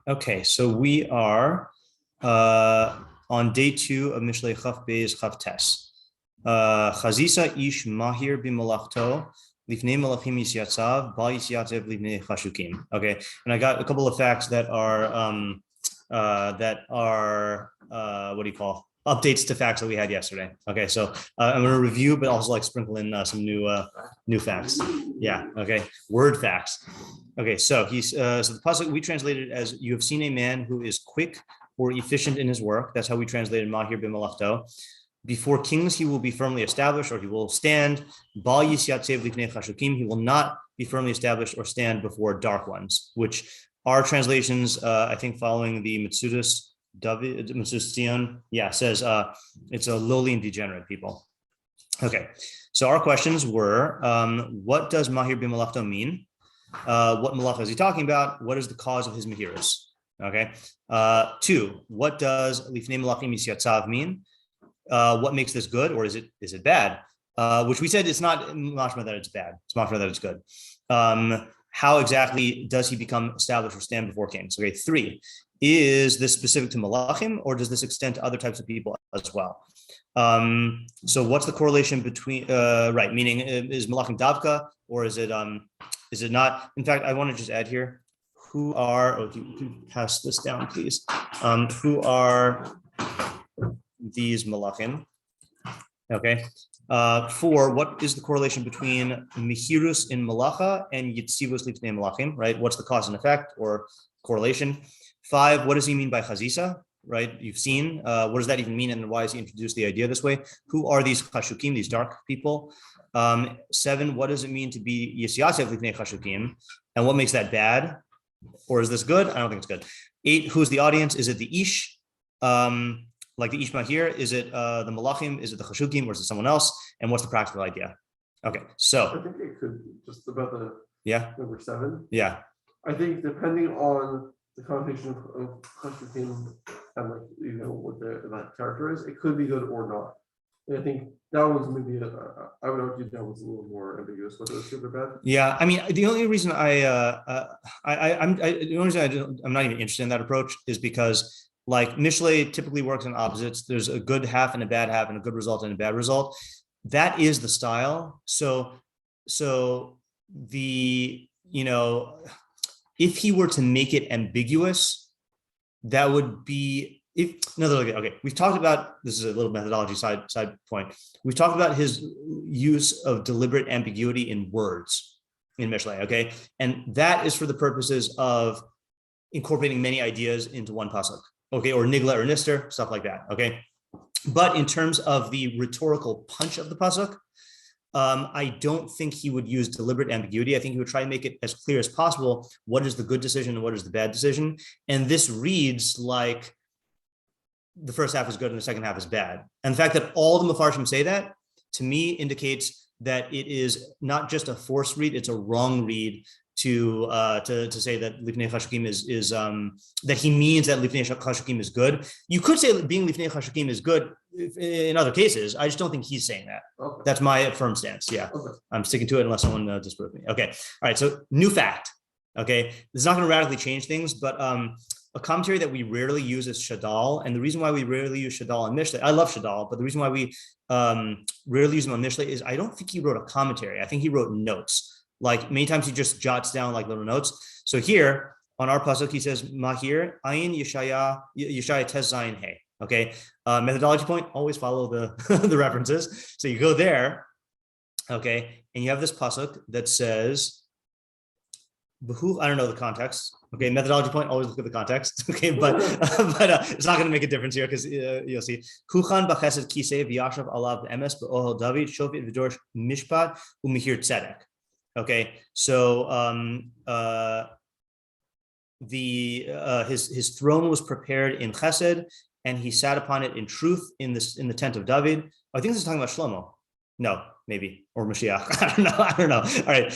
Okay, so we are on day 2 of Mishlei Chaf Beis Chaf Tes. Chazisa ish mahir b'malachto lifnei malachim yisyatzav bal yisyatzev lifnei chashukim. Okay, and I got a couple of facts that are what do you call updates to facts that we had yesterday. Okay, so I'm going to review, but also like sprinkle in some new facts. Yeah. Okay, word facts. Okay, so the pasuk we translated as "You have seen a man who is quick or efficient in his work." That's how we translated mahir b'malachto. Before kings, he will be firmly established, or he will stand. Bal yisyatzev lifnei chashukim. He will not be firmly established or stand before dark ones, which are translations, I think, following the Metzudas Sion, says it's a lowly and degenerate people. Okay, so our questions were: what does mahir b'malachto mean? What malacha is he talking about? What is the cause of his mehiras? Okay. 2, what does lifnei malachim yisyatzav mean? What makes this good, or is it bad? Which we said it's not mashma that it's bad. It's mashma that it's good. How exactly does he become established or stand before kings? Okay. 3, is this specific to malachim, or does this extend to other types of people as well? So what's the correlation between meaning is malachim davka, or is it not? In fact, I want to just add here, who are, you can pass this down, please. Who are these malachim? Okay. 4, what is the correlation between mihirus in malacha and yitzivus lifnei malachim, right? What's the cause and effect or correlation? 5, what does he mean by chazisa, right? You've seen, what does that even mean, and why has he introduced the idea this way? Who are these chashukim, these dark people? 7, what does it mean to be yisyatzev lifnei chashukim, and what makes that bad? Or is this good? I don't think it's good. 8, who's the audience? Is it the ish, like the ish mahir? Is it the malachim? Is it the chashukim, or is it someone else? And what's the practical idea? Okay, so I think it could just about the number 7. Yeah, I think depending on the connotation of chashukim and what that character is, it could be good or not. And I think that one's maybe I would argue that one's a little more ambiguous whether it's good or bad. Yeah, I mean, the only reason I'm not even interested in that approach is because, like, Mishlei typically works in opposites. There's a good half and a bad half, and a good result and a bad result. That is the style. So if he were to make it ambiguous, that would be okay. We've talked about, this is a little methodology side point. We've talked about his use of deliberate ambiguity in words in Mishlei, okay? And that is for the purposes of incorporating many ideas into one pasuk, okay? Or nigla or nister, stuff like that, okay? But in terms of the rhetorical punch of the pasuk, I don't think he would use deliberate ambiguity. I think he would try to make it as clear as possible what is the good decision and what is the bad decision. And this reads like the first half is good and the second half is bad. And the fact that all the meforshim say that, to me, indicates that it is not just a forced read, it's a wrong read to say that lifnei chashukim is that he means that lifnei chashukim is good. You could say that being lifnei chashukim is good in other cases. I just don't think he's saying that. Okay. That's my firm stance. Yeah, okay. I'm sticking to it unless someone disproves me. Okay, all right. So new fact. Okay, this is not going to radically change things, but a commentary that we rarely use is Shadal, and the reason why we rarely use Shadal on Mishlei, I love Shadal, but the reason why we rarely use him on Mishlei is I don't think he wrote a commentary. I think he wrote notes. Like many times he just jots down like little notes. So here on our pasuk he says mahir ayin Yeshaya tes zayin hey. Okay, methodology point, always follow the the references. So you go there, okay, and you have this pasuk that says, I don't know the context. Okay, methodology point, always look at the context. Okay, but it's not going to make a difference here because you'll see. Huchan b'chesed kisei v'yashav alav emes b'ohel David shofet v'dorsh mishpat u'mihir tzedek. Okay, so his throne was prepared in chesed, and he sat upon it in truth in the tent of David. I think this is talking about Shlomo. No, maybe, or Mashiach. I don't know. All right.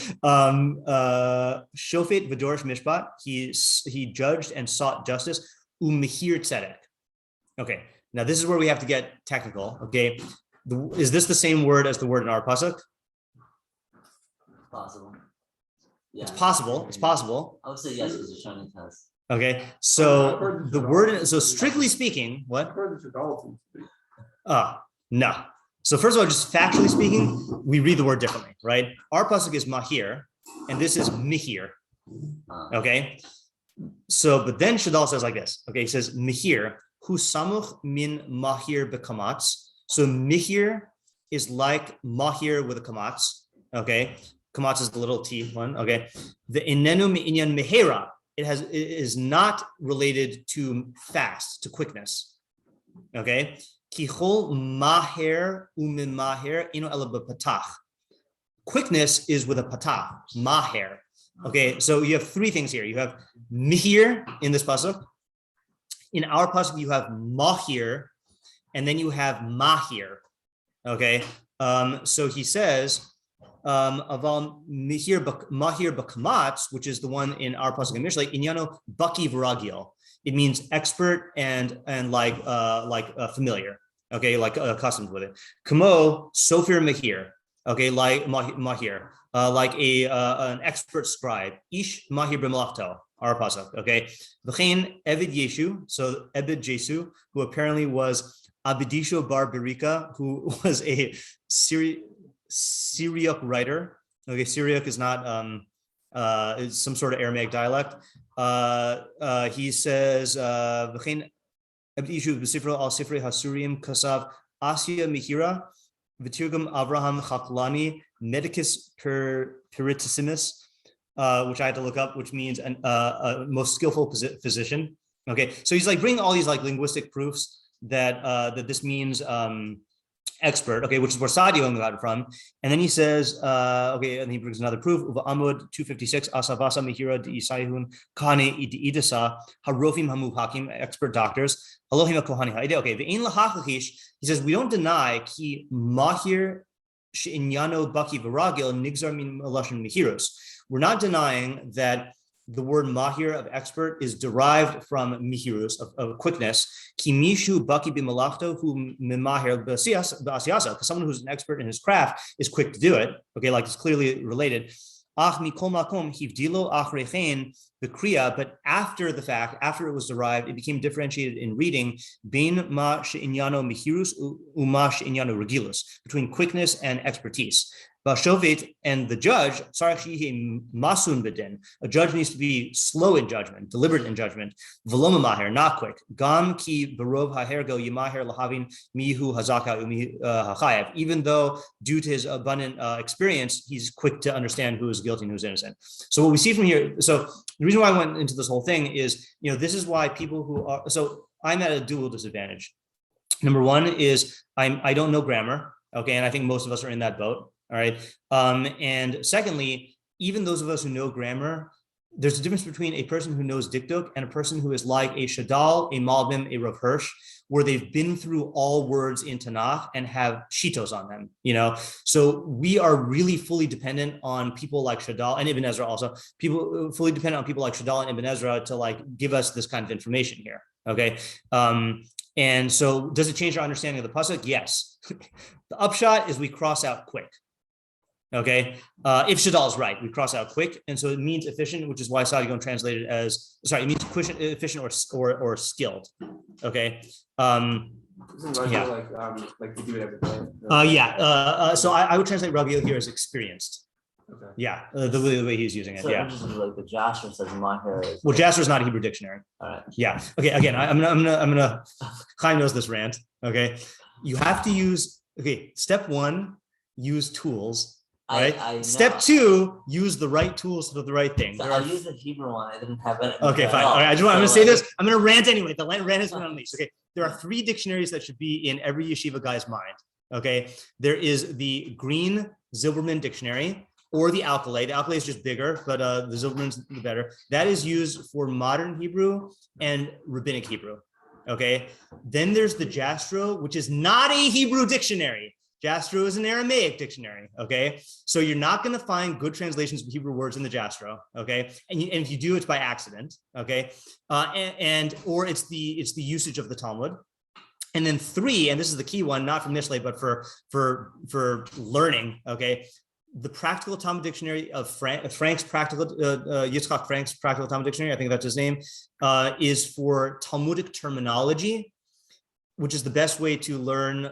Shofet v'dorsh mishpat. He judged and sought justice. Umihir tzedek. Okay. Now this is where we have to get technical. Okay. Is this the same word as the word in our pasuk? Possible. Yeah. It's possible. It's possible. I would say yes because you're trying to test. Okay, so the word, so strictly speaking, what? I've heard this adultery. No. So first of all, just factually speaking, we read the word differently, right? Our pasuk is mahir, and this is mihir. Okay. So, but then Shadal says like this. Okay, he says mihir hu samuch min mahir bekamatz. So mihir is like mahir with a kamatz. Okay, kamatz is the little T one. Okay, the inenu mi'inyan mehera. It is not related to fast, to quickness. Okay. Kichol maher umin maher ino ela b'patach. Quickness is with a patach, maher. Okay, so you have three things here. You have mihir in this pasuk. In our pasuk, you have mahir, and then you have mahir. Okay, so he says, aval mahir b'kamatz, which is the one in our pasuk in Mishlei, inyano baki v'ragil. It means expert and like familiar. Okay, like accustomed with it. Kamo sofir mahir. Okay, like mahir, like an expert scribe. Ish mahir b'malachto. Our pasuk. Okay, v'chein Evid Yeshu. So Evid Jesu, who apparently was Abidisho bar Berika, who was a Syriac writer. Okay, Syriac is not is some sort of Aramaic dialect. He says, "V'chein Evid Yeshu b'sifro al sifrei hasurim kasav Asya Mihira v'tirgum Avraham Chaklani medicus peritissimus," which I had to look up, which means a most skillful physician. Okay, so he's like bringing all these like linguistic proofs that that this means expert. Okay, which is where Sadio got it from. And then he says, okay, and he brings another proof. Uva Amud 256 Asavasa Mihira de Yisayhun Kane Idisa Harofim Hamu Hakim, expert doctors. Elohim Kohani. Okay, the Ein Lahachish. He says we don't deny ki Mahir Shinyano Baki Varagil Nigzar Min Lashon Mihirus. We're not denying that the word mahir of expert is derived from mihirus, of quickness. Kimishu baki b'malachto hu memahir b'asiyasa, because someone who's an expert in his craft is quick to do it. Okay, like it's clearly related. Ach mikol makom hivdilo achrechein b'kriya, but after the fact, after it was derived, it became differentiated in reading bin ma she'inyano mihirus uma she'inyano regilus, between quickness and expertise. Bashovet and the judge, masun bedin. A judge needs to be slow in judgment, deliberate in judgment. Veloma maher, not quick. Gam ki barov hahergo yimaher lahavin mihu hazaka hachayev. Even though, due to his abundant experience, he's quick to understand who is guilty and who's innocent. So what we see from here. So the reason why I went into this whole thing is, this is why people who are. So I'm at a dual disadvantage. Number one is I don't know grammar. Okay, and I think most of us are in that boat. All right. And secondly, even those of us who know grammar, there's a difference between a person who knows dikduk and a person who is like a Shadal, a Malbim, a Rav Hirsch, where they've been through all words in Tanakh and have shitos on them, So we are really fully dependent on people like Shadal and Ibn Ezra also, people fully dependent on people like Shadal and Ibn Ezra to like give us this kind of information here. Okay. And so does it change our understanding of the pasuk? Yes. The upshot is we cross out quick. Okay, if Shadal is right, we cross out quick, and so it means efficient, which is why Sadigon translated as it means efficient or skilled. Okay, yeah, like you do it every day. So I would translate Rabbi here as experienced. Okay. Yeah, the way he's using it. So yeah, like the Jasher says mahir. Well, Jasher is not a Hebrew dictionary. All right. Yeah. Okay. Again, I'm gonna. Chaim knows this rant. Okay, you have to use. Okay, step one, use tools. Right. I Step two, use the right tools for the right thing. So I used the Hebrew one. I didn't have it. Okay, fine. All right. I'm going to say this. I'm going to rant anyway. The rant has been unleashed. Okay. There are 3 dictionaries that should be in every yeshiva guy's mind. Okay. There is the green Zilberman dictionary or the Alkalay. The Alkalay is just bigger, but the Zilberman's the better. That is used for modern Hebrew and rabbinic Hebrew. Okay. Then there's the Jastro, which is not a Hebrew dictionary. Jastro is an Aramaic dictionary, okay? So you're not going to find good translations of Hebrew words in the Jastro, okay? And if you do, it's by accident, okay? Or it's the usage of the Talmud. And then 3, and this is the key one, not from Mishlei, but for learning, okay? the Practical Talmud Dictionary of Frank's Practical, Yitzchak Frank's Practical Talmud Dictionary, I think that's his name, is for Talmudic terminology, which is the best way to learn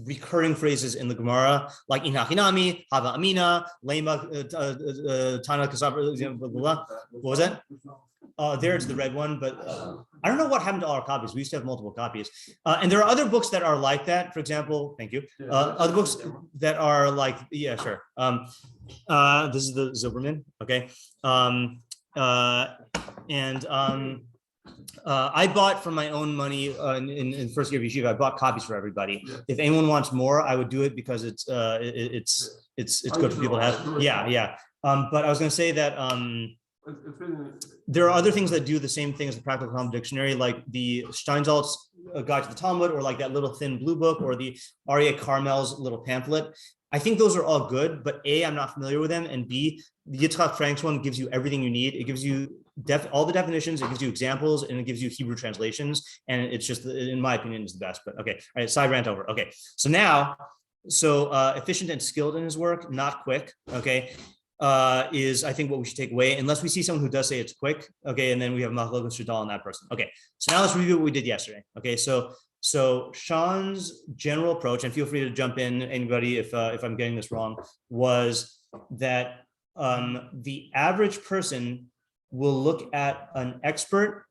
recurring phrases in the Gemara, like Inachinami, Hava Amina, Lema, Tana Kasabra, blah, blah, blah. What was that? There's the red one, but I don't know what happened to all our copies. We used to have multiple copies. And there are other books that are like that. For example, thank you. Other books that are like, yeah, sure. This is the Zilberman, okay. I bought from my own money in first year of yeshiva. I bought copies for everybody. Yeah. If anyone wants more, I would do it because it's good for people to have. Yeah. But I was going to say that there are other things that do the same thing as the Practical Talmud Dictionary, like the Steinsaltz Guide to the Talmud, or like that little thin blue book, or the Aryeh Carmel's little pamphlet. I think those are all good, but A, I'm not familiar with them, and B, the Yitzchak Frank's one gives you everything you need. It gives you all the definitions, it gives you examples, and it gives you Hebrew translations, and it's just, in my opinion, is the best. But okay, all right, side rant over. Okay, so now, efficient and skilled in his work, not quick. Okay, is I think what we should take away, unless we see someone who does say it's quick. Okay, and then we have Machlokes Shadal on that person. Okay, so now let's review what we did yesterday. Okay, so Sean's general approach, and feel free to jump in, anybody, if I'm getting this wrong, was that the average person will look at an expert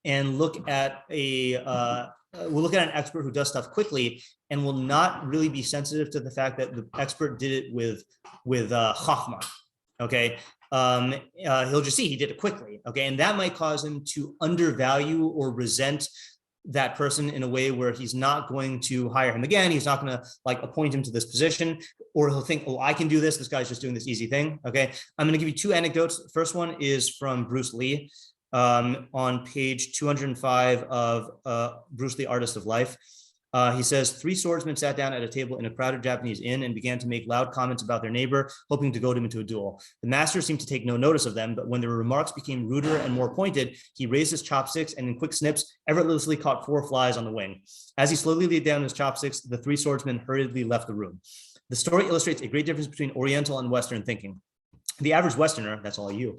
and look at an expert who does stuff quickly, and will not really be sensitive to the fact that the expert did it with chachma. Okay, he'll just see he did it quickly. Okay, and that might cause him to undervalue or resent that person in a way where he's not going to hire him again. He's not going to like appoint him to this position, or he'll think, oh, I can do this. This guy's just doing this easy thing. Okay. I'm going to give you two anecdotes. The first one is from Bruce Lee on page 205 of Bruce Lee, Artist of Life. He says, 3 swordsmen sat down at a table in a crowded Japanese inn and began to make loud comments about their neighbor, hoping to goad him into a duel. The master seemed to take no notice of them, but when their remarks became ruder and more pointed, he raised his chopsticks and in quick snips, effortlessly caught 4 flies on the wing. As he slowly laid down his chopsticks, the 3 swordsmen hurriedly left the room. The story illustrates a great difference between Oriental and Western thinking. The average Westerner, that's all you,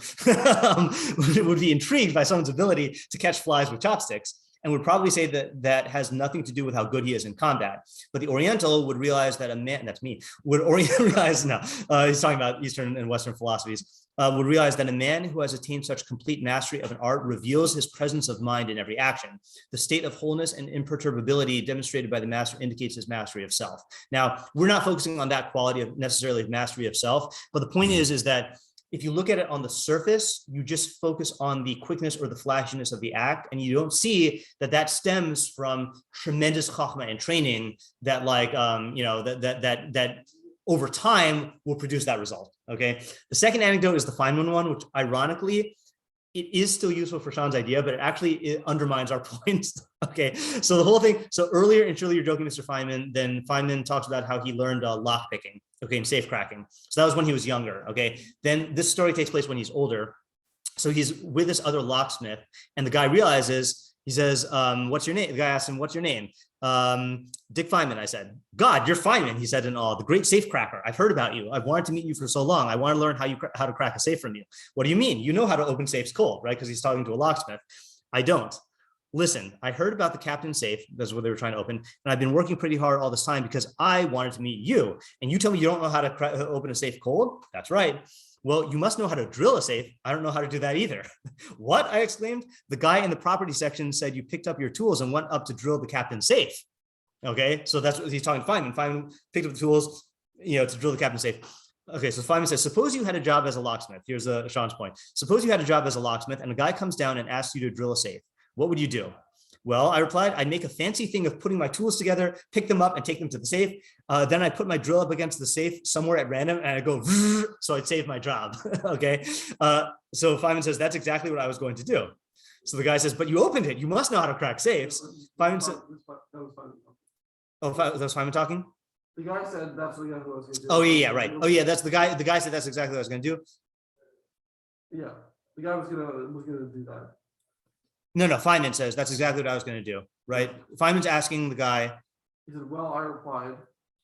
would be intrigued by someone's ability to catch flies with chopsticks, and would probably say that has nothing to do with how good he is in combat. But the Oriental would realize that a man, that's me, would realize, no, he's talking about Eastern and Western philosophies, would realize that a man who has attained such complete mastery of an art reveals his presence of mind in every action. The state of wholeness and imperturbability demonstrated by the master indicates his mastery of self. Now, we're not focusing on that quality of necessarily mastery of self, but the point is that if you look at it on the surface, you just focus on the quickness or the flashiness of the act, and you don't see that stems from tremendous chachma and training that, like, that over time will produce that result. Okay. The second anecdote is the Feynman one, which ironically, it is still useful for Sean's idea, but it undermines our points. Okay. So the whole thing. So earlier, and surely you're joking, Mr. Feynman, then Feynman talks about how he learned lock picking. Okay, and safe cracking. So that was when he was younger. Okay, then this story takes place when he's older. So he's with this other locksmith, and the guy realizes, he says, "What's your name?" The guy asks him, "What's your name?" Dick Feynman. I said, "God, you're Feynman." He said in awe, "The great safe cracker. I've heard about you. I've wanted to meet you for so long. I want to learn how to crack a safe from you." "What do you mean? You know how to open safes cold, right?" Because he's talking to a locksmith. "I don't. Listen, I heard about the captain's safe," that's what they were trying to open, "and I've been working pretty hard all this time because I wanted to meet you. And you tell me you don't know how to open a safe cold?" "That's right." "Well, you must know how to drill a safe." "I don't know how to do that either." "What?" I exclaimed. "The guy in the property section said you picked up your tools and went up to drill the captain's safe." Okay, so that's what he's talking to Feynman. Feynman picked up the tools, to drill the captain's safe. Okay, so Feynman says, suppose you had a job as a locksmith. Here's Sean's point. Suppose you had a job as a locksmith and a guy comes down and asks you to drill a safe. What would you do? "Well," I replied, "I'd make a fancy thing of putting my tools together, pick them up and take them to the safe. Then I put my drill up against the safe somewhere at random and I go, so I'd save my job." Okay. So Feynman says, "That's exactly what I was going to do." So the guy says, "But you opened it. You must know how to crack safes." Feynman said, "Oh, that was Feynman talking?" The guy said that's what I was going to do. Oh, yeah, right. Oh, yeah, that's the guy. The guy said that's exactly what I was going to do. Yeah, the guy was gonna do that. No, Feynman says that's exactly what I was going to do, right? Feynman's asking the guy. He said, "Well," I replied,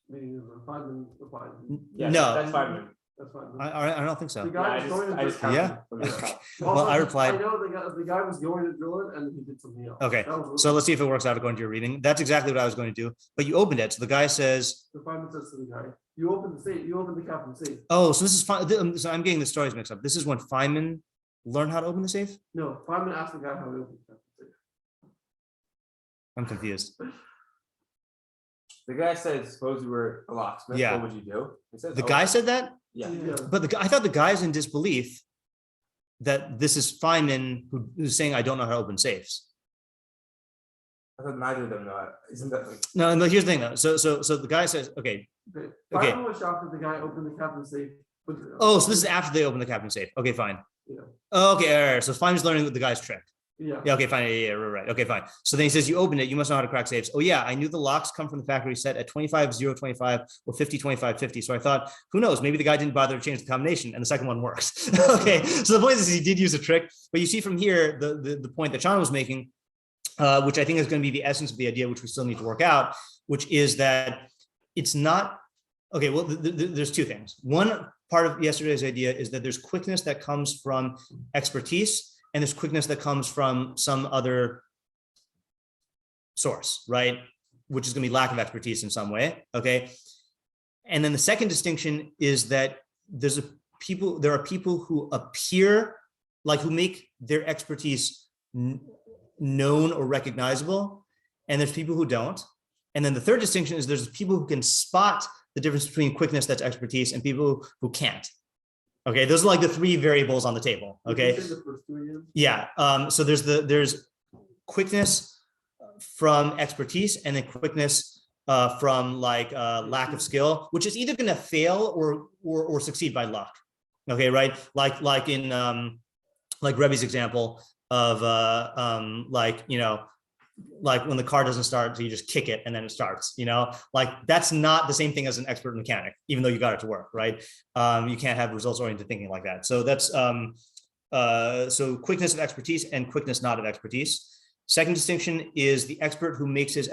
meaning Feynman replied. Yeah, No. that's Feynman. That's fine. I don't think so. The guy was going to I just drill. Yeah. Well, Also, I replied- I know the guy was going to drill it and he did something else. Okay, That was so let's see if it works out according to your reading. That's exactly what I was going to do, but you opened it. So the guy says, the Feynman says to the guy, "You open the safe. You open the cap and safe." "Oh, so this is fine." So I'm getting the stories mixed up. This is when Feynman learned how to open the safe. No, Feynman asked the guy how to open the cap and safe. I'm confused. The guy said, suppose you were a locksmith, Yeah. what would you do? He says, The "Oh, guy said that, Yeah. but I thought the guy's in disbelief that this is Feynman who's saying, "I don't know how to open safes." I thought neither of them know it. Isn't that like, No, here's the thing though. So the guy says, okay. Okay. Okay. Feynman was shocked that the guy opened the cap and safe. Oh, so this is after they open the captain safe. Okay, fine. Yeah. Oh, okay, all right. So Feynman's learning the guy's trick. Yeah. Yeah, okay, fine. Yeah, right. Okay, fine. So then he says, "You opened it. You must know how to crack safes." Oh yeah, I knew the locks come from the factory set at 25-0-25 or 50-25-50. So I thought, who knows? Maybe the guy didn't bother to change the combination, and the second one works. Okay. So the point is, he did use a trick, but you see from here the point that Sean was making, which I think is going to be the essence of the idea, which we still need to work out, which is that it's not okay. Well, there's two things. One part of yesterday's idea is that there's quickness that comes from expertise, and there's quickness that comes from some other source, right? Which is going to be lack of expertise in some way. Okay. And then the second distinction is that there are people who appear like who make their expertise known or recognizable, and there's people who don't. And then the third distinction is there's people who can spot the difference between quickness, that's expertise, and people who can't. Okay, those are like the three variables on the table. Okay. Did you say the first two again? Yeah. So there's quickness from expertise, and then quickness from like lack of skill, which is either going to fail or succeed by luck. Okay, right? Like in like Rebbe's example of like when the car doesn't start, so you just kick it and then it starts, like that's not the same thing as an expert mechanic, even though you got it to work, right? You can't have results oriented thinking like that. So that's so quickness of expertise and quickness not of expertise. Second distinction is the expert who makes his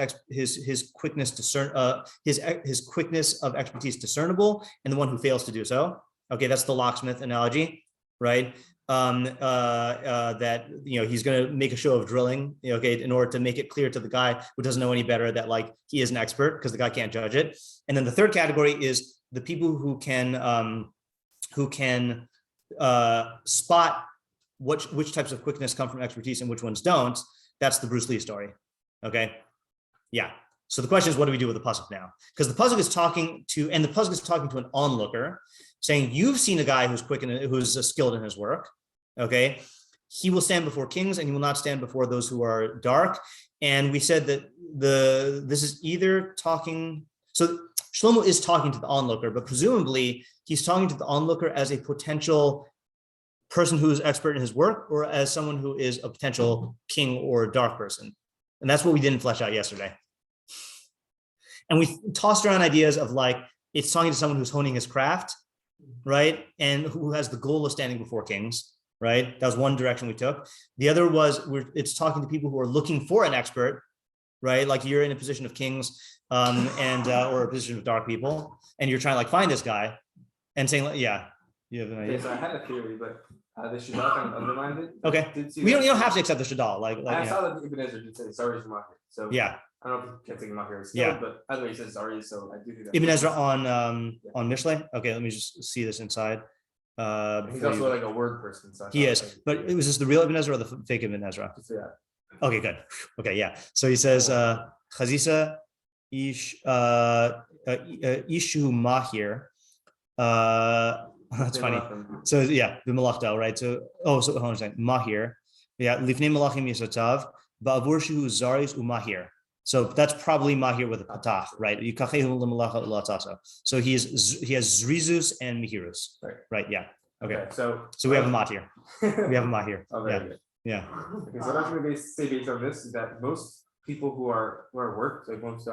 quickness his quickness of expertise discernible, and the one who fails to do so. Okay, that's the locksmith analogy, right? That he's going to make a show of drilling, okay, in order to make it clear to the guy who doesn't know any better that like he is an expert, because the guy can't judge it. And then the third category is the people who can spot which types of quickness come from expertise and which ones don't. That's the Bruce Lee story. Okay, yeah. So the question is, what do we do with the pasuk now? Because the pasuk is talking to an onlooker, saying, "You've seen a guy who's quick and who's skilled in his work. Okay, he will stand before kings, and he will not stand before those who are dark." And we said that this is either talking. So Shlomo is talking to the onlooker, but presumably he's talking to the onlooker as a potential person who is expert in his work, or as someone who is a potential king or dark person. And that's what we didn't flesh out yesterday. And we tossed around ideas of like, it's talking to someone who's honing his craft, right? And who has the goal of standing before kings, right? That was one direction we took. The other was it's talking to people who are looking for an expert, right? Like you're in a position of kings or a position of dark people, and you're trying to like find this guy and saying, like, yeah, you have an idea. Okay, so I had a theory, but the Shadal kind of undermined it. Okay. You don't have to accept the Shadal. I saw that Ibn Ezra did say sorry is market. So yeah. I don't know if you can take him out here still, Yeah. but either way, he says sorry, so I do think that. Ibn Ezra on Mishlei. Okay, let me just see this inside. He's also like a word person. So he is, but it was this the real Ibn Ezra or the fake Ibn Ezra? Yeah. Okay, good. Okay, yeah. So he says, Chazisa Ishu Mahir. That's funny. So yeah, the Malachta, right? So hold on a second. Mahir. Yeah, Lifnei Malachim Yisatav, Ba'avur Shu Zaris Umahir. So that's probably Mahir with a patach, right? So he has Zrizus and Mihirus. Right, yeah. Okay. So we have a Mahir. We have a Mahir. Oh, very good. Yeah. Okay, so what I'm going to say based on this is that most people who are worked, like most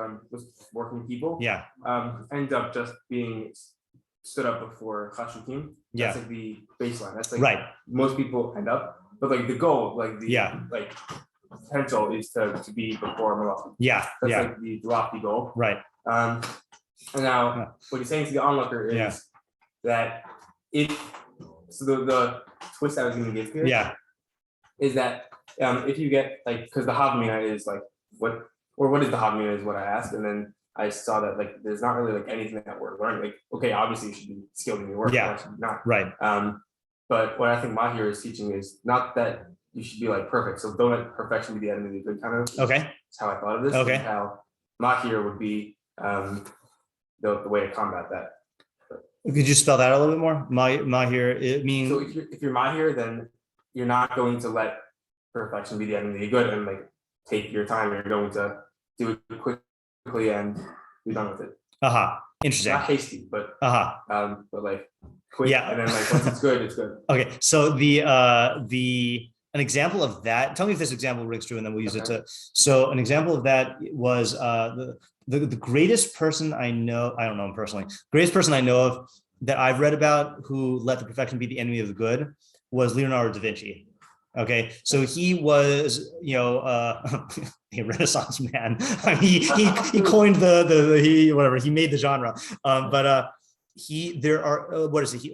working people, yeah, end up just being stood up before Chashukim. Yeah. That's like the baseline. That's like right. Most people end up, but like the goal, like the like potential is to be before Malachim. Yeah. That's yeah. like the lofty goal. Right. And now what he's saying to the onlooker is that the twist I was going to give here is that if you get like, because the Havmina is like what is the Havmina is what I asked, and then I saw that like there's not really like anything that we're learning. Like, okay, obviously you should be skilled in your work, not right. But what I think Mahir is teaching is not that you should be like perfect. So don't let perfection be the enemy of the good, kind of. Okay. That's how I thought of this. Okay. How Mahir would be the way to combat that. Could you spell that a little bit more? Mahir, it means. So if you're Mahir, then you're not going to let perfection be the enemy of the good and like take your time. You're going to do it quickly and be done with it. Interesting. Not hasty, but like quick. Yeah. And then like once it's good, it's good. Okay. So an example of that, tell me if this example rings true and then we'll use it to. So an example of that was the greatest person I know, I don't know him personally, greatest person I know of that I've read about who let the perfection be the enemy of the good was Leonardo da Vinci. Okay, so he was, a Renaissance man. I mean, he coined he made the genre. He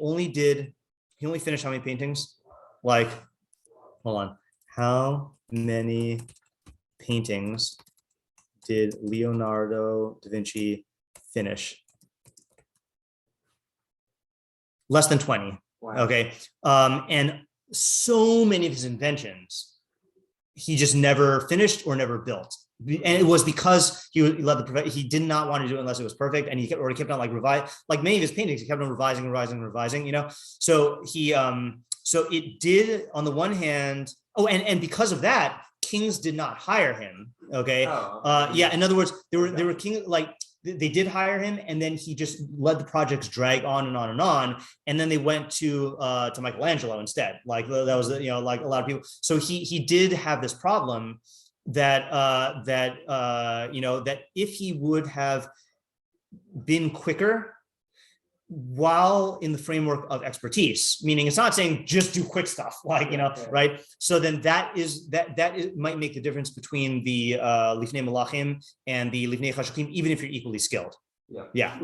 only finished how many paintings? Like, hold on, how many paintings did Leonardo da Vinci finish? Less than 20. Wow. Okay, and so many of his inventions he just never finished or never built, and it was because he did not want to do it unless it was perfect, and he kept on like revise, like many of his paintings he kept on revising, so he so it did on the one hand, and because of that kings did not hire him. Okay. In other words, there were kings, like they did hire him, and then he just let the projects drag on and on and on, and then they went to Michelangelo instead. Like that was like a lot of people. So he did have this problem that that if he would have been quicker while in the framework of expertise, meaning it's not saying just do quick stuff, like, right? So then that might make the difference between the Lifnei Malachim and the Lifnei Chashukim, even if you're equally skilled. Yeah.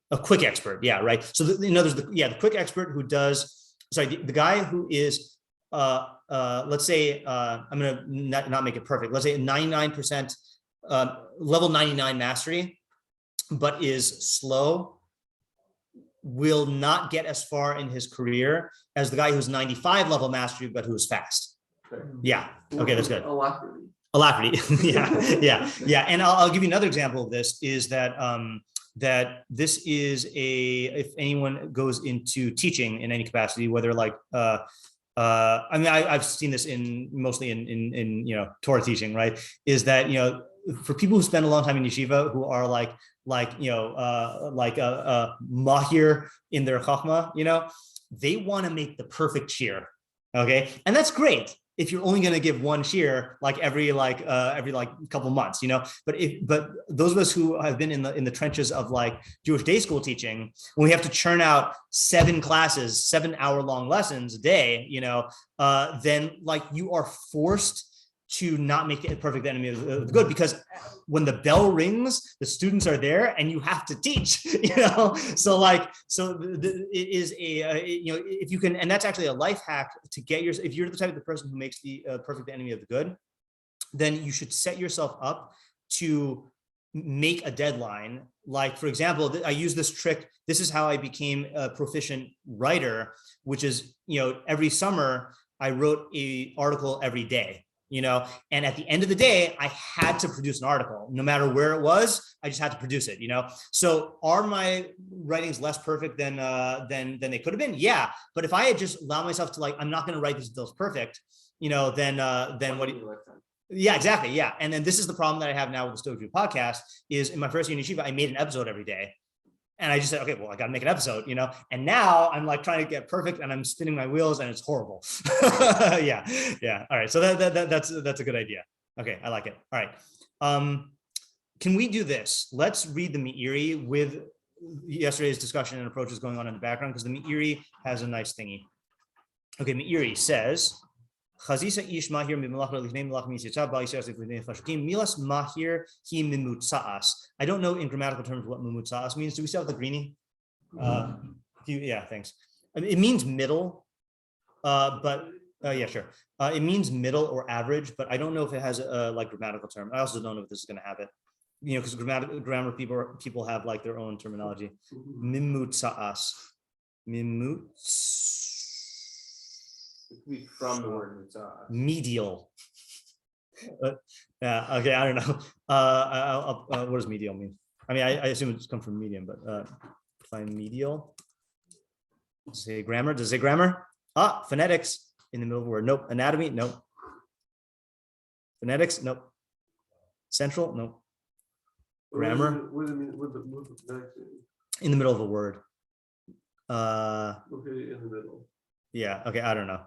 A quick expert. Yeah. Right. So in other words, the quick expert who does, the guy who is, let's say, I'm going to not make it perfect. Let's say 99%, level 99 mastery, but is slow, will not get as far in his career as the guy who's 95 level mastery, but who's fast. Yeah. Okay, that's good. Alacrity. Yeah. And I'll give you another example of this is that that this is if anyone goes into teaching in any capacity, whether like I mean, I've seen this mostly in Torah teaching, right? Is that for people who spend a long time in yeshiva who are like mahir in their chachma, they want to make the perfect shiur. Okay, and that's great if you're only going to give one shiur like every couple months, But those of us who have been in the trenches of like Jewish day school teaching, when we have to churn out 7 classes, 7-hour-long lessons a day, then like you are forced to not make the perfect enemy of the good, because when the bell rings, the students are there and you have to teach, So it is if you can, and that's actually a life hack to get if you're the type of the person who makes the perfect enemy of the good, then you should set yourself up to make a deadline. Like, for example, I use this trick. This is how I became a proficient writer, which is, every summer I wrote an article every day. And at the end of the day, I had to produce an article, no matter where it was. I just had to produce it, So are my writings less perfect than they could have been? Yeah. But if I had just allowed myself to I'm not going to write this until it's perfect, then what do you? Yeah, exactly. Yeah. And then this is the problem that I have now with the Stoic Jew podcast is in my first year in yeshiva, I made an episode every day. And I just said, okay, well, I got to make an episode, and now I'm like trying to get perfect and I'm spinning my wheels and it's horrible. Yeah. All right. So that's a good idea. Okay. I like it. All right. Can we do this? Let's read the Meiri with yesterday's discussion and approaches going on in the background, because the Meiri has a nice thingy. Okay. Meiri says, Chazisa ish mahir mimalach lifnei malach mitzitza ba'isas lifnei fashukim milas mahir hi mimutzaas. I don't know in grammatical terms what mimutzaas means. Do we still have the greenie? Yeah, thanks. I mean, it means middle, but yeah, sure. It means middle or average, but I don't know if it has a like grammatical term. I also don't know if this is going to have it. You know, because grammar people have like their own terminology. Mimutzaas. From the word medial. Yeah, okay, I don't know. What does medial mean? I mean, I assume it's come from medium, but find medial. Does it say grammar? Does it say grammar? Phonetics in the middle of a word. Nope. Anatomy? Nope. Phonetics? Nope. Central? Nope. Grammar? What do you mean? What the phonetics mean? In the middle of a word. Okay, in the middle. Yeah. Okay. I don't know.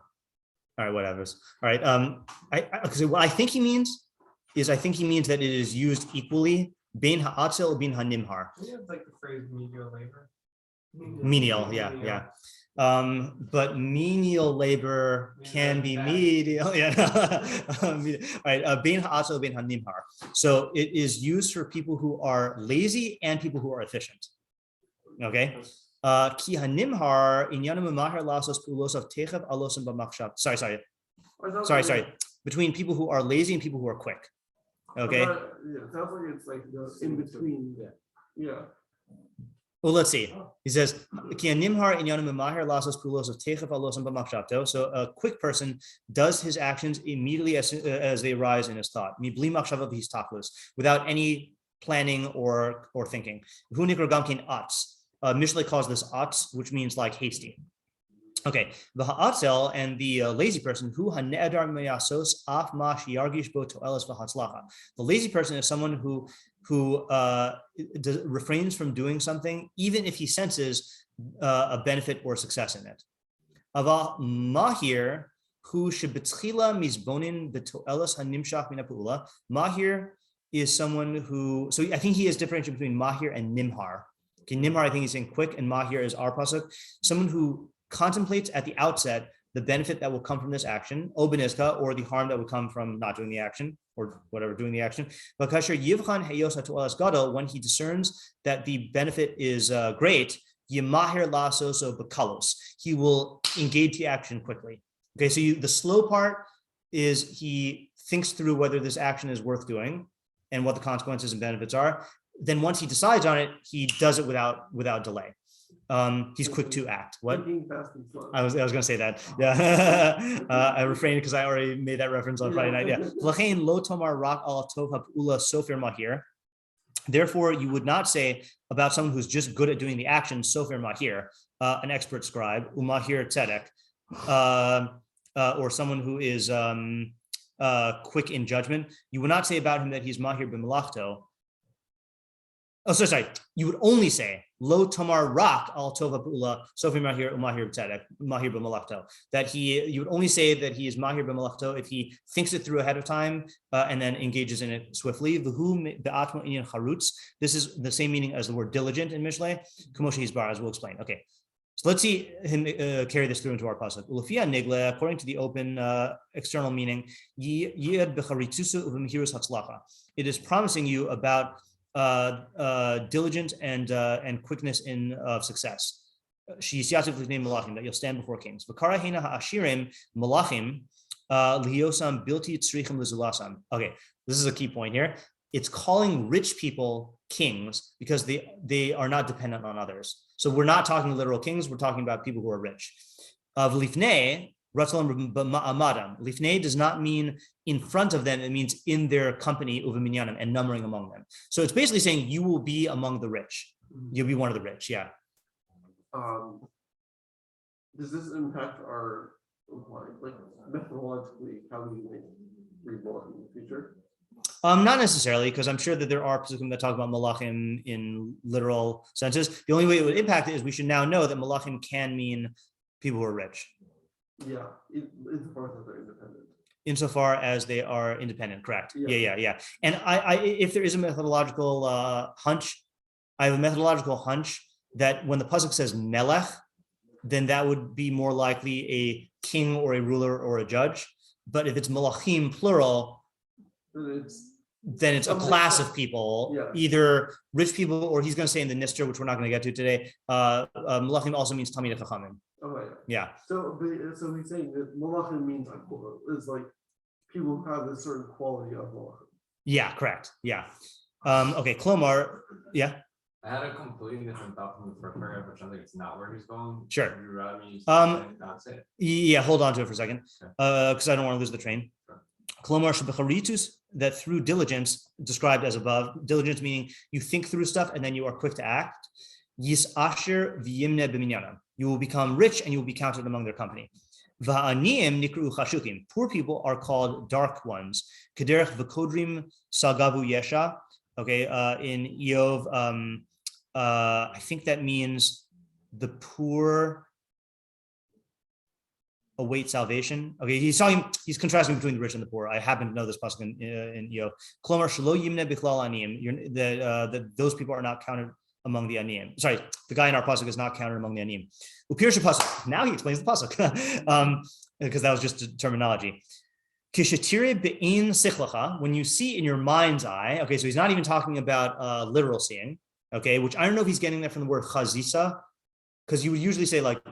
All right. Whatever. All right. Because what I think he means is that it is used equally. Bein ha'atzel, bein hanimhar. Yeah, it's like the phrase menial labor. Menial. Yeah. But menial labor can be medial. Yeah. All right. Bein ha'atzel, bein hanimhar. So it is used for people who are lazy and people who are efficient. Okay. Ki hanimhar inyanim mahar lasos pulos of techav alosim b'machshav. Sorry. Between people who are lazy and people who are quick. Okay. Yeah, it sounds like it's like in between. Yeah. Well, let's see. He says ki hanimhar inyanim mahar lasos pulos of techav alosim b'machshavto. So a quick person does his actions immediately as they arise in his thought. Mibli machshavah b'histachlos, without any planning or thinking. Hu nikra gamkin atz. Mishlei calls this atz, which means like hasty. Okay, the ha'atzel and the lazy person, who hane'adar meyasos af ma sheyargish bo to'eles v'hatzlacha. The lazy person is someone who refrains from doing something, even if he senses a benefit or success in it. Aval mahir hu shebetchila mizbonin b'to'eles hanimshach min ha'pu'ula. Mahir is someone who, so I think he is differentiating between mahir and nimhar. Okay, nimhar, I think he's saying quick, and mahir is our pasuk. Someone who contemplates at the outset the benefit that will come from this action, obenizka, or the harm that would come from not doing the action, or whatever, doing the action. But kasher yivchan heyos ha'to'eles gadol, when he discerns that the benefit is great, yimahir lasoso bekalos, he will engage the action quickly. Okay, so the slow part is he thinks through whether this action is worth doing and what the consequences and benefits are. Then once he decides on it, he does it without delay. He's quick to act. What? I was going to say that. Yeah. I refrained because I already made that reference on Friday night. Yeah. Therefore, you would not say about someone who's just good at doing the action, sofer mahir, an expert scribe, umahir tzedek, or someone who is quick in judgment. You would not say about him that he's mahir b'malachto. Oh, sorry. You would only say lo tamar rak al tova pula sofi mahir umahir tzedek mahir b'malachto. That you would only say that he is mahir b'malachto if he thinks it through ahead of time and then engages in it swiftly. V'hu be'atma inyan charutz. This is the same meaning as the word diligent in Mishlei. K'moshe hizbar, as we'll explain. Okay, so let's see him carry this through into our pasuk. Ulafia nigle, according to the open external meaning, yiyad b'charitzusu uv'mehirus hatzlacha. It is promising you about diligence and quickness in success. That you'll stand before kings. Okay, this is a key point here. It's calling rich people kings because they are not dependent on others. So we're not talking literal kings, we're talking about people who are rich. Lifnei does not mean in front of them, it means in their company, uveminyanim, and numbering among them. So it's basically saying you will be among the rich. You'll be one of the rich, yeah. Does this impact our like methodologically how we read law in the future? Not necessarily, because I'm sure that there are pasukim that talk about malachim in literal senses. The only way it would impact it is we should now know that malachim can mean people who are rich. Yeah, insofar as they're independent. Insofar as they are independent, correct? Yeah. And I if there is a methodological hunch, I have a methodological hunch that when the pasuk says melech, then that would be more likely a king or a ruler or a judge. But if it's malachim plural, then it's a class of people, either rich people, or he's going to say in the Nister, which we're not going to get to today, malachim also means Talmidei Chachamim. Okay. Yeah. So he's saying that malachim means is like people who have a certain quality of malachim. Yeah, correct. Yeah. Okay, Klomar, yeah. I had a completely different thought from the first paragraph, which I think it's not where he's going. Sure. Would you rather me not say it? Yeah, hold on to it for a second, because I don't want to lose the train. Klomar shebecharitus, that through diligence, described as above, diligence meaning you think through stuff and then you are quick to act. Yis asher v'yimne b'minyanam. You will become rich and you will be counted among their company. Va'aniyim nikru chashukim. Poor people are called dark ones. Kederech v'kodrim sagavu yesha. Okay, in Eov, I think that means the poor await salvation. Okay, he's contrasting between the rich and the poor. I happen to know this pasuk in Eov. Klomar shelo yimne bichlal aniyim. That those people are not counted among the aniyim. Sorry, the guy in our pasuk is not counted among the aniyim. Upirsh pasuk. Now he explains the pasuk, because that was just a terminology. Kishetire be'in sichlacha, when you see in your mind's eye. Okay, so he's not even talking about literal seeing. Okay, which I don't know if he's getting that from the word chazisa, because you would usually say like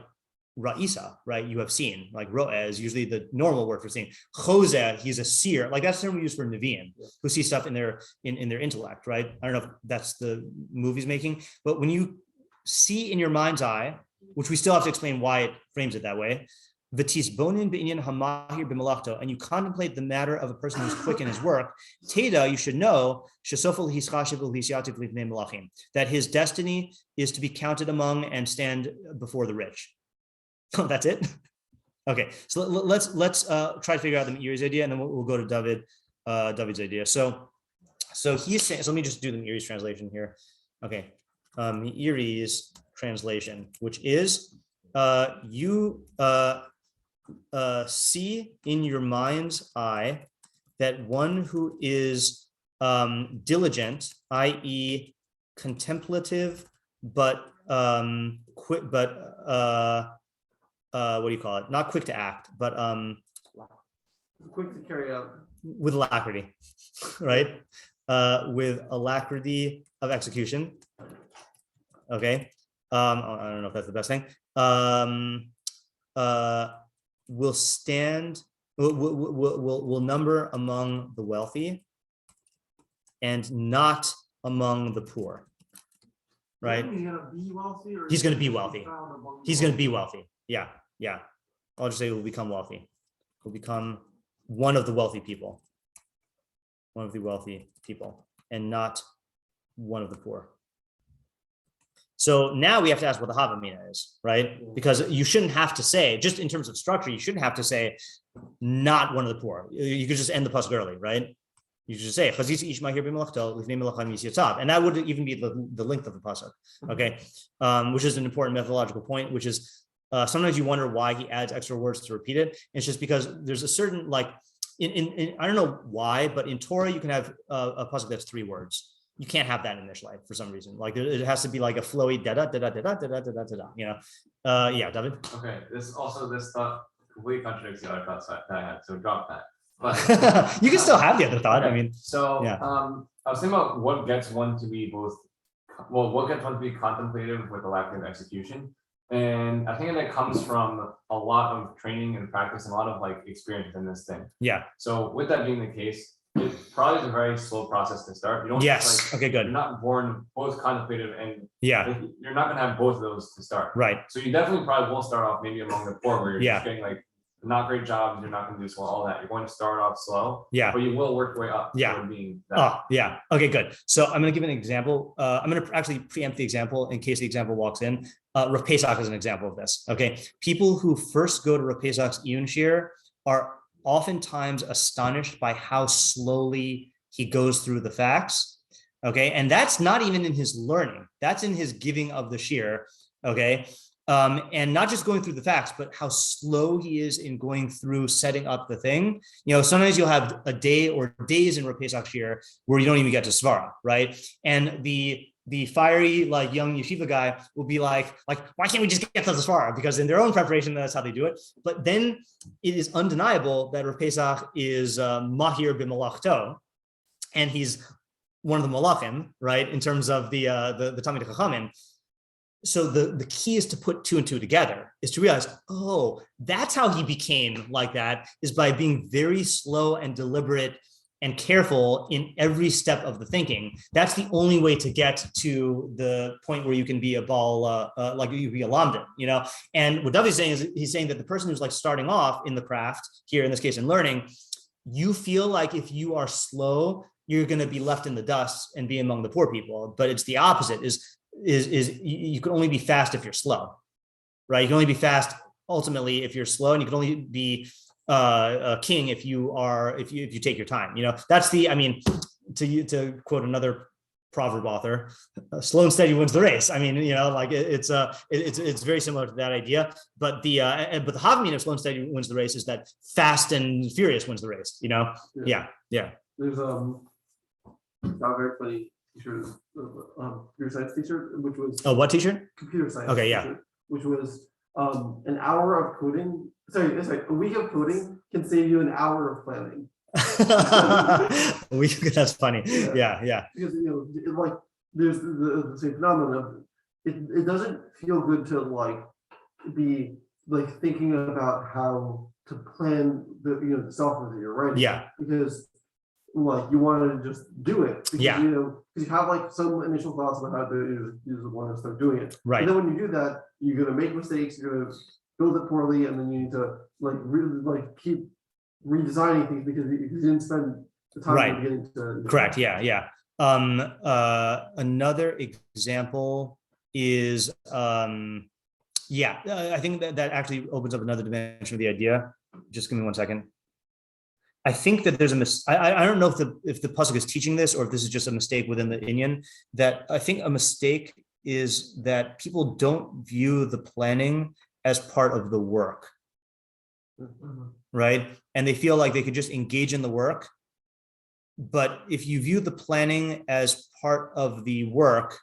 ra'isa, right? You have seen, like ro'eh is usually the normal word for seeing. Chozeh, he's a seer, like that's the term we use for nevi'im, who see stuff in their intellect, right? I don't know if that's the move he's making, but when you see in your mind's eye, which we still have to explain why it frames it that way, v'tisbonin be'inyan hamahir b'malachto, and you contemplate the matter of a person who's quick in his work. Teda, you should know that his destiny is to be counted among and stand before the rich. Oh, that's it. Okay, so let's try to figure out the Meiri's idea, and then we'll go to David's idea. So he's saying. So let me just do the Meiri's translation here. Okay, Meiri's translation, which is you see in your mind's eye that one who is diligent, i.e., contemplative, but quick, but what do you call it? Not quick to act, but quick to carry out with alacrity, right? With alacrity of execution. Okay. I don't know if that's the best thing. Will number among the wealthy and not among the poor, right? He's gonna be wealthy. He's going to be wealthy. He's going to be wealthy. Yeah. I'll just say we'll become wealthy. We'll become one of the wealthy people. One of the wealthy people, and not one of the poor. So now we have to ask what the Havamina is, right? Because you shouldn't have to say, just in terms of structure, you shouldn't have to say not one of the poor. You could just end the pasuk early, right? You should just say, and that would even be the length of the pasuk, okay? Which is an important methodological point, which is sometimes you wonder why he adds extra words to repeat it. It's just because there's a certain, like, in I don't know why, but in Torah, you can have a pasuk that's 3 words. You can't have that in Mishlei for some reason. Like it has to be like a flowy da-da, da-da, da-da, da-da, da-da, da-da, you know? Yeah, David? Okay, this thought completely contradicts the other thoughts that I had, so drop that. But you can still have the other thought. Okay. I mean, so yeah. I was thinking about what gets one to be what gets one to be contemplative with the lack of execution. And I think that comes from a lot of training and practice and a lot of like experience in this thing. Yeah. So with that being the case, it probably is a very slow process to start. You don't yes. Okay, good. You're not born both contemplative and yeah. You're not gonna have both of those to start. Right. So you definitely probably won't start off maybe among the poor where you're yeah. just getting like not great jobs, you're not gonna do well, all that. You're going to start off slow. Yeah. But you will work your way up toward being that. Oh, yeah. Okay, good. So I'm gonna give an example. I'm gonna actually preempt the example in case the example walks in. Rav Pesach is an example of this. Okay. People who first go to Rav Pesach's Iyun shiur are oftentimes astonished by how slowly he goes through the facts. Okay. And that's not even in his learning. That's in his giving of the shiur. Okay. And not just going through the facts, but how slow he is in going through setting up the thing. You know, sometimes you'll have a day or days in Rav Pesach shiur where you don't even get to Svara, right? And the the fiery, like young yeshiva guy will be like, why can't we just get this far? Because in their own preparation, that's how they do it. But then it is undeniable that Rav Pesach is mahir b'malachto, and he's one of the malachim, right? In terms of the Talmidei Chachamim. So the key is to put two and two together, is to realize, oh, that's how he became like that, is by being very slow and deliberate and careful in every step of the thinking. That's the only way to get to the point where you can be a ball, like you can be a lamdan, you know? And what David's saying is, he's saying that the person who's like starting off in the craft, here in this case in learning, you feel like if you are slow, you're going to be left in the dust and be among the poor people. But it's the opposite, is you can only be fast if you're slow, right? You can only be fast ultimately if you're slow, and you can only be a king if you take your time. You know, that's to quote another proverb author, slow and steady wins the race. I mean, you know, like it's very similar to that idea. But the Havamina of slow and steady wins the race is that fast and furious wins the race. You know, yeah. There's a very funny teacher, computer science teacher, which was what teacher? Computer science. Okay, teacher, yeah. Which was an hour of coding. Sorry, a week of coding can save you an hour of planning. That's funny. Yeah. Because like there's the same phenomenon of it doesn't feel good to like be like thinking about how to plan the software that you're writing. Yeah. Because like you want to just do it. Because, Yeah. because you have like some initial thoughts about how to want to start doing it. Right. And then when you do that, you're gonna make mistakes. You're gonna build it poorly, and then you need to like really like keep redesigning things because you didn't spend the time Right. getting to. Correct. Yeah. Another example is I think that actually opens up another dimension of the idea. Just give me 1 second. I think that there's I don't know if the pasuk is teaching this or if this is just a mistake within the inyan, that I think a mistake is that people don't view the planning as part of the work, right? And they feel like they could just engage in the work. But if you view the planning as part of the work,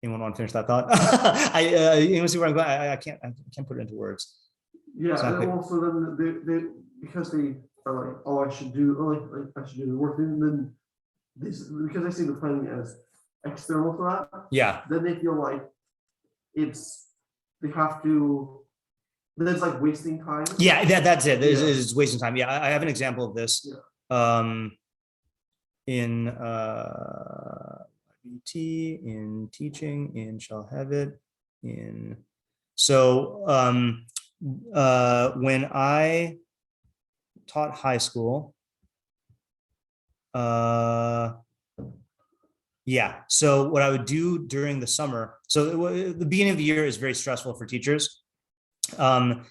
anyone want to finish that thought? You see where I'm going? I can't put it into words. Yeah, Exactly. and also then they because they are like, oh, I should do I should do the work, and then this because they see the planning as external to that. Yeah. Then they feel like they have to. Then it's like wasting time. Yeah, that's it. It's wasting time. Yeah, I have an example of this. Yeah. In BT, in teaching, in shall have it, in when I taught high school, so what I would do during the summer, so the beginning of the year is very stressful for teachers, and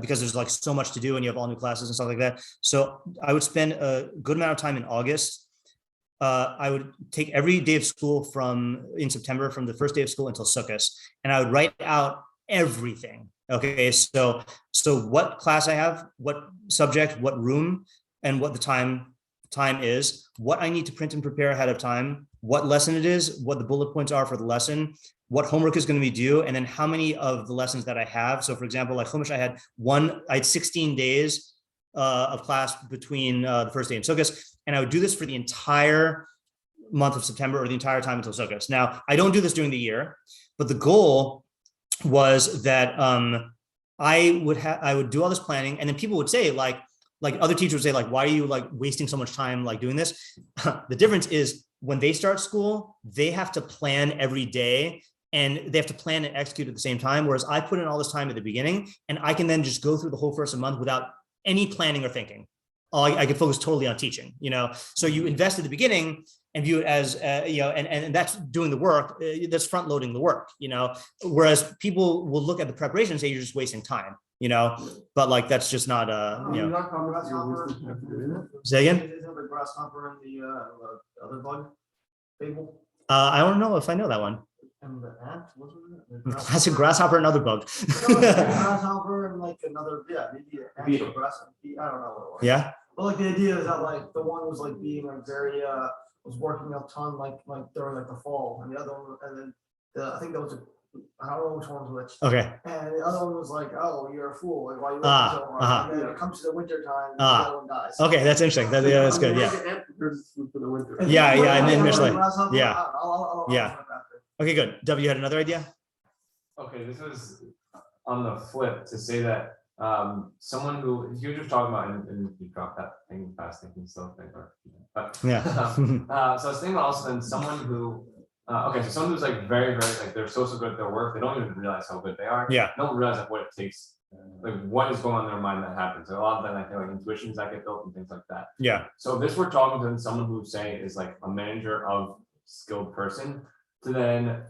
because there's like so much to do and you have all new classes and stuff like that. So I would spend a good amount of time in August. I would take every day of school in September, from the first day of school until Sukkot, and I would write out everything. Okay, so what class I have, what subject, what room, and what the time is, what I need to print and prepare ahead of time, what lesson it is, what the bullet points are for the lesson, what homework is going to be due, and then how many of the lessons that I have. So for example, like Chumash, I had 16 days of class between the first day and Sukkot, and I would do this for the entire month of September or the entire time until Sukkot. Now, I don't do this during the year, but the goal was that I would do all this planning, and then people would say like other teachers would say like, why are you like wasting so much time like doing this? The difference is when they start school, they have to plan every day, and they have to plan and execute at the same time. Whereas I put in all this time at the beginning, and I can then just go through the whole first month without any planning or thinking. I can focus totally on teaching, So you invest at the beginning and view it as, and that's doing the work. That's front loading the work, Whereas people will look at the preparation and say you're just wasting time, But like that's just not Say again. Is that the grasshopper and the other bug fable? I don't know if I know that one. And the ant, what's it? That's a grasshopper, another bug. Grasshopper and like another, maybe an actual grasshopper. I don't know what it was. Yeah. But like the idea is that like the one was like being like very was working a ton like during like the fall, and the other one, and then I think that was I don't know which one was which. Okay. And the other one was like, "Oh, you're a fool! Like, why you working so hard?" And then it comes to the winter time, and the other one dies. Okay, that's interesting. That's good. Yeah. For the winter. Yeah, and then Mishlei. Yeah. I'll Yeah. Okay, good. W, you had another idea? Okay, this was on the flip to say that someone who you were just talking about and you dropped that thing fast thinking stuff thing, but Yeah. so I was thinking also then someone who okay, so someone who's like very like they're so good at their work, they don't even realize how good they are. Yeah. They don't realize like what it takes, like what is going on in their mind that happens. So a lot of them I feel like intuitions that get built and things like that. Yeah. So this we're talking to someone who say is like a manager of skilled person to then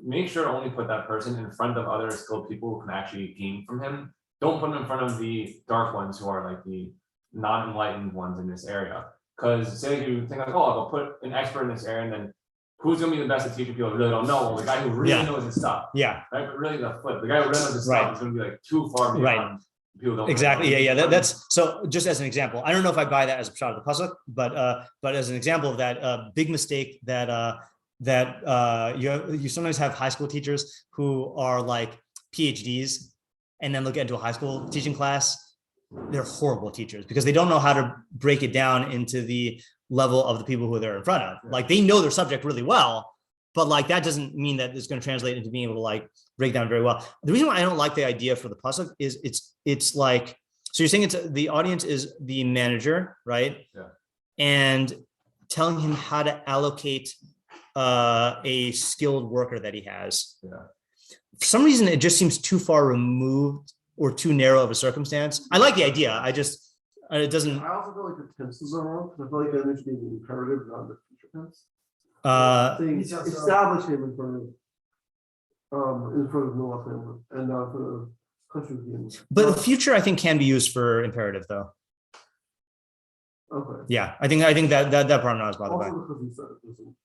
make sure to only put that person in front of other skilled people who can actually gain from him. Don't put him in front of the dark ones who are like the non-enlightened ones in this area. Because say you think like, oh, I'll put an expert in this area, and then who's gonna be the best at teaching people who really don't know? Well, the guy who really knows his stuff. Yeah. Right, but really the flip. The guy who really knows his stuff is gonna be like too far beyond people don't know. Exactly. Yeah. That's so. Just as an example, I don't know if I buy that as a shot of the pasuk, but as an example of that big mistake that you sometimes have high school teachers who are like PhDs and then they'll get into a high school teaching class. They're horrible teachers because they don't know how to break it down into the level of the people who they're in front of. Like they know their subject really well, but like that doesn't mean that it's going to translate into being able to like break down very well. The reason why I don't like the idea for the pasuk is it's like, so you're saying it's the audience is the manager, right? Yeah. And telling him how to allocate a skilled worker that he has. Yeah. For some reason, it just seems too far removed or too narrow of a circumstance. I like the idea. It doesn't. I also feel like the tenses are wrong because I feel like that needs to be the imperative, not the future tense. Establish him in front of Noah and not for the country. But the future, I think, can be used for imperative, though. Okay. Yeah, I think that pronoun is bothered by. Also because he said it doesn't.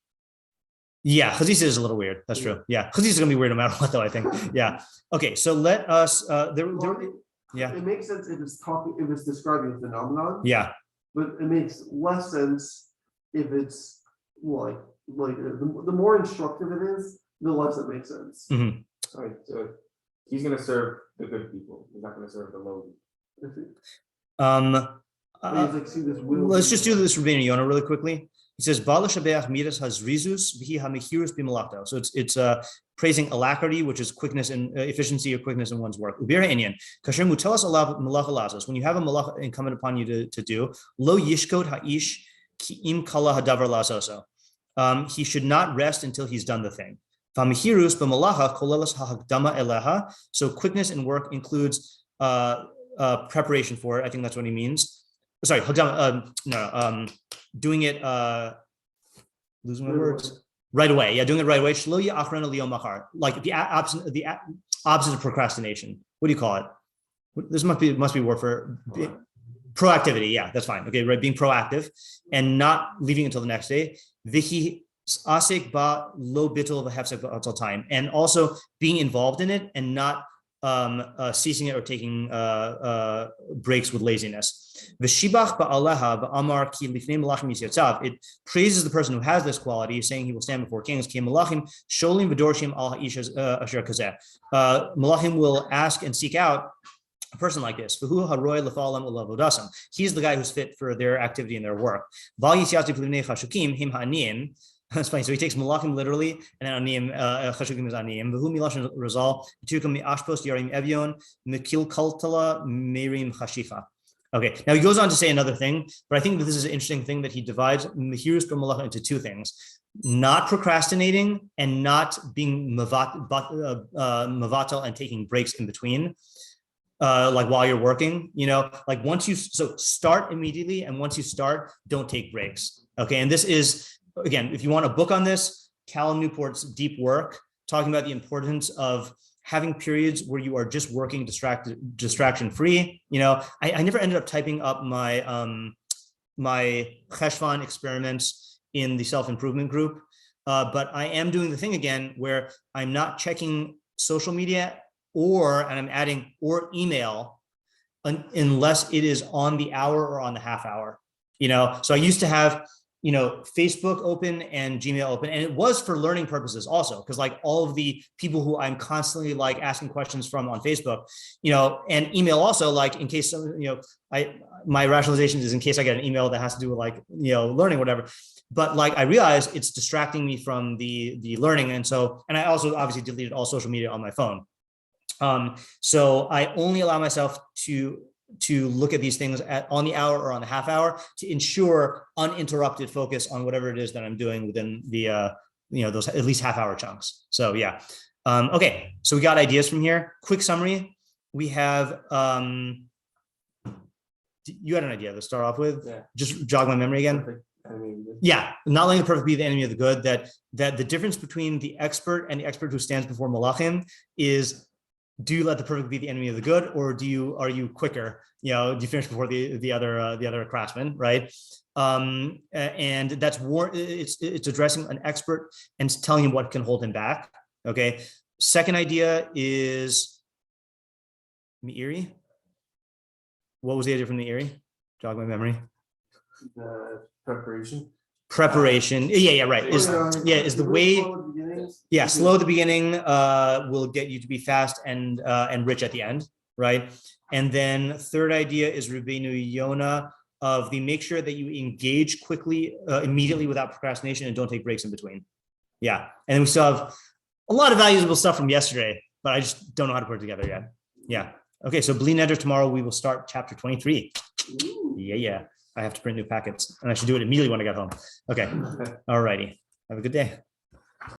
Yeah, Chazisa is a little weird. That's true. Yeah, Chazisa is gonna be weird no matter what, though. I think. Yeah. Okay, so let us. Yeah. It makes sense if it's describing a phenomenon. Yeah. But it makes less sense if it's like the more instructive it is, the less it makes sense. Mm-hmm. All right, so he's gonna serve the good people. He's not gonna serve the low people. Let's just do this Rביni Yona really quickly. He says, so it's praising alacrity, which is quickness and efficiency or quickness in one's work. When you have a malacha incumbent upon you to do, lo yishkot ha'ish ki im kala hadavar lasoso. He should not rest until he's done the thing. So quickness in work includes preparation for it. I think that's what he means. Sorry, doing it, losing my words, right away. Yeah, doing it right away. Like the opposite of procrastination. What do you call it? This must be word for proactivity. Yeah, that's fine. Okay, right. Being proactive and not leaving until the next day. Vihi asik ba lo bitul v'hefsek time, and also being involved in it and not ceasing it or taking breaks with laziness. V'shibach ba'aleha ba'amar ki lifnei malachim yisyatzav. It praises the person who has this quality, saying he will stand before kings. Ki malachim sholim v'dorshim al ha'ish asher kazeh. Malachim will ask and seek out a person like this. He's the guy who's fit for their activity and their work. That's funny. So he takes malachim literally, and then aniyim, chashukim is aniyim. V'hu milashon rezal, v'tukum mi'ashpos yarim evyon, mikil kaltala merim chashicha. Okay, now he goes on to say another thing, but I think that this is an interesting thing that he divides mehirus b'malacha into two things: not procrastinating and not being mavatal and taking breaks in between. Like while you're working, like once you start immediately, and once you start, don't take breaks. Okay, and this is, again, if you want a book on this, Callum Newport's Deep Work, talking about the importance of having periods where you are just working distraction free. I never ended up typing up my my cheshvan experiments in the self-improvement group, but I am doing the thing again where I'm not checking social media and I'm adding or email unless it is on the hour or on the half hour. So I used to have Facebook open and Gmail open, and it was for learning purposes also, because like all of the people who I'm constantly like asking questions from on Facebook, and email also, like in case my rationalization is in case I get an email that has to do with like learning, whatever. But like I realized it's distracting me from the learning, and I also obviously deleted all social media on my phone. So I only allow myself to look at these things on the hour or on the half hour to ensure uninterrupted focus on whatever it is that I'm doing within the those at least half hour chunks. So yeah. Okay, so we got ideas from here. Quick summary. We have you had an idea to start off with. Yeah. Just jog my memory again. Yeah, not letting the perfect be the enemy of the good. That the difference between the expert and the expert who stands before malachim is, do you let the perfect be the enemy of the good, or are you quicker? Do you finish before the other craftsman, right? And that's it's addressing an expert and telling him what can hold him back. Okay. Second idea is meiri. What was the idea from meiri? Jog my memory. Preparation. Yeah, right. Is the way. Yeah, slow at the beginning will get you to be fast and rich at the end, right? And then third idea is Rביני Yona of the make sure that you engage quickly, immediately without procrastination, and don't take breaks in between. Yeah, and then we still have a lot of valuable stuff from yesterday, but I just don't know how to put it together yet. Yeah. Okay, so Bli Neder tomorrow we will start chapter 23. Yeah. I have to print new packets, and I should do it immediately when I get home. Okay. All righty. Have a good day.